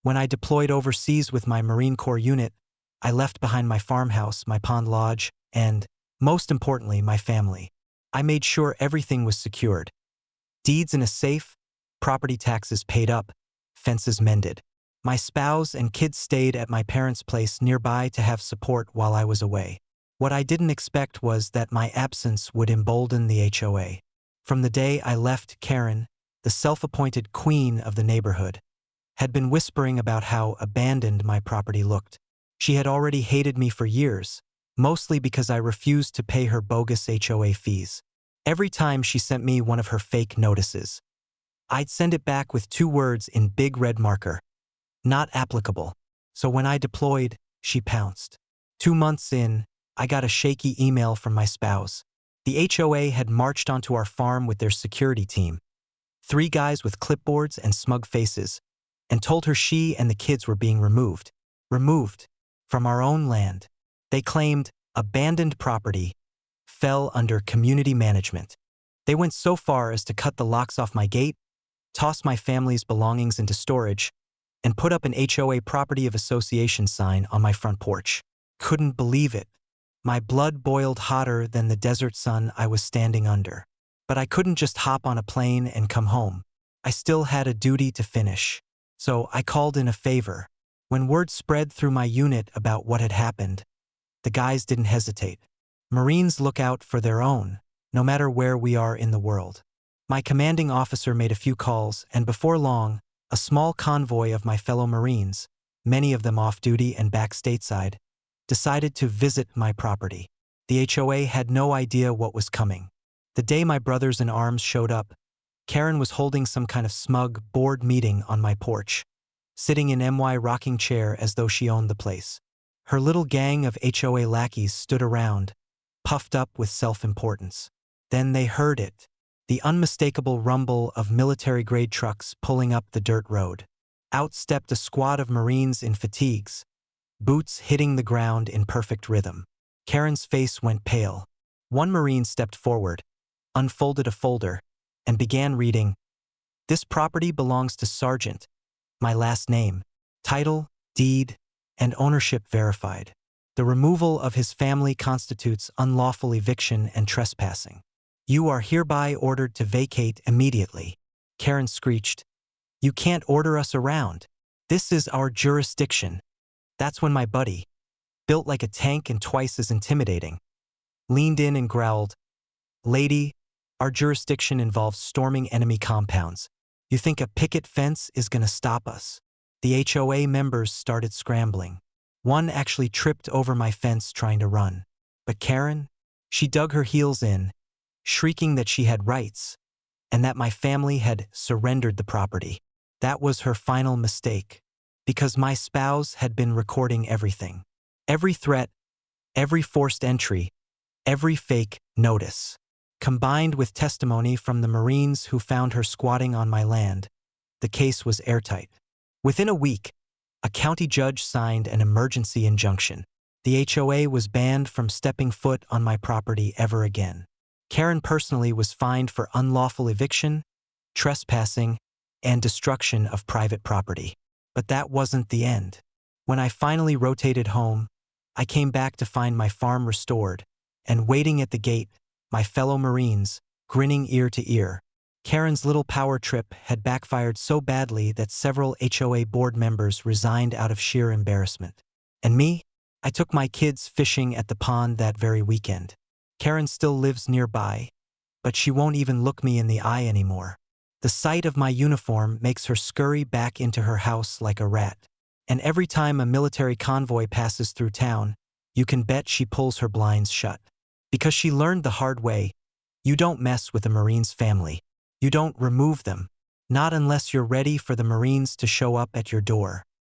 When I deployed overseas with my Marine Corps unit, I left behind my farmhouse, my pond lodge, and, most importantly, my family. I made sure everything was secured. Deeds in a safe, property taxes paid up, fences mended. My spouse and kids stayed at my parents' place nearby to have support while I was away. What I didn't expect was that my absence would embolden the HOA. From the day I left, Karen, the self-appointed queen of the neighborhood, had been whispering about how abandoned my property looked. She had already hated me for years, mostly because I refused to pay her bogus HOA fees. Every time she sent me one of her fake notices, I'd send it back with 2 words in big red marker: not applicable. So when I deployed, she pounced. 2 months in, I got a shaky email from my spouse. The HOA had marched onto our farm with their security team, 3 guys with clipboards and smug faces, and told her she and the kids were being removed. Removed from our own land. They claimed abandoned property fell under community management. They went so far as to cut the locks off my gate, toss my family's belongings into storage, and put up an HOA Property of Association sign on my front porch. Couldn't believe it. My blood boiled hotter than the desert sun I was standing under. But I couldn't just hop on a plane and come home. I still had a duty to finish. So I called in a favor. When word spread through my unit about what had happened, the guys didn't hesitate. Marines look out for their own, no matter where we are in the world. My commanding officer made a few calls, and before long, a small convoy of my fellow Marines, many of them off duty and back stateside, decided to visit my property. The HOA had no idea what was coming. The day my brothers in arms showed up, Karen was holding some kind of smug board meeting on my porch, sitting in my rocking chair as though she owned the place. Her little gang of HOA lackeys stood around, puffed up with self-importance. Then they heard it, the unmistakable rumble of military-grade trucks pulling up the dirt road. Out stepped a squad of Marines in fatigues, boots hitting the ground in perfect rhythm. Karen's face went pale. One Marine stepped forward, unfolded a folder, and began reading, "This property belongs to Sergeant, my last name, title, deed, and ownership verified. The removal of his family constitutes unlawful eviction and trespassing. You are hereby ordered to vacate immediately." Karen screeched, "You can't order us around. This is our jurisdiction." That's when my buddy, built like a tank and twice as intimidating, leaned in and growled, "Lady, our jurisdiction involves storming enemy compounds. You think a picket fence is gonna stop us?" The HOA members started scrambling. One actually tripped over my fence trying to run. But Karen, she dug her heels in, shrieking that she had rights, and that my family had surrendered the property. That was her final mistake, because my spouse had been recording everything. Every threat, every forced entry, every fake notice. Combined with testimony from the Marines who found her squatting on my land, the case was airtight. Within a week, a county judge signed an emergency injunction. The HOA was banned from stepping foot on my property ever again. Karen personally was fined for unlawful eviction, trespassing, and destruction of private property. But that wasn't the end. When I finally rotated home, I came back to find my farm restored, and waiting at the gate, my fellow Marines, grinning ear to ear. Karen's little power trip had backfired so badly that several HOA board members resigned out of sheer embarrassment. And me? I took my kids fishing at the pond that very weekend. Karen still lives nearby, but she won't even look me in the eye anymore. The sight of my uniform makes her scurry back into her house like a rat. And every time a military convoy passes through town, you can bet she pulls her blinds shut. Because she learned the hard way, you don't mess with a Marine's family. You don't remove them, not unless you're ready for the Marines to show up at your door.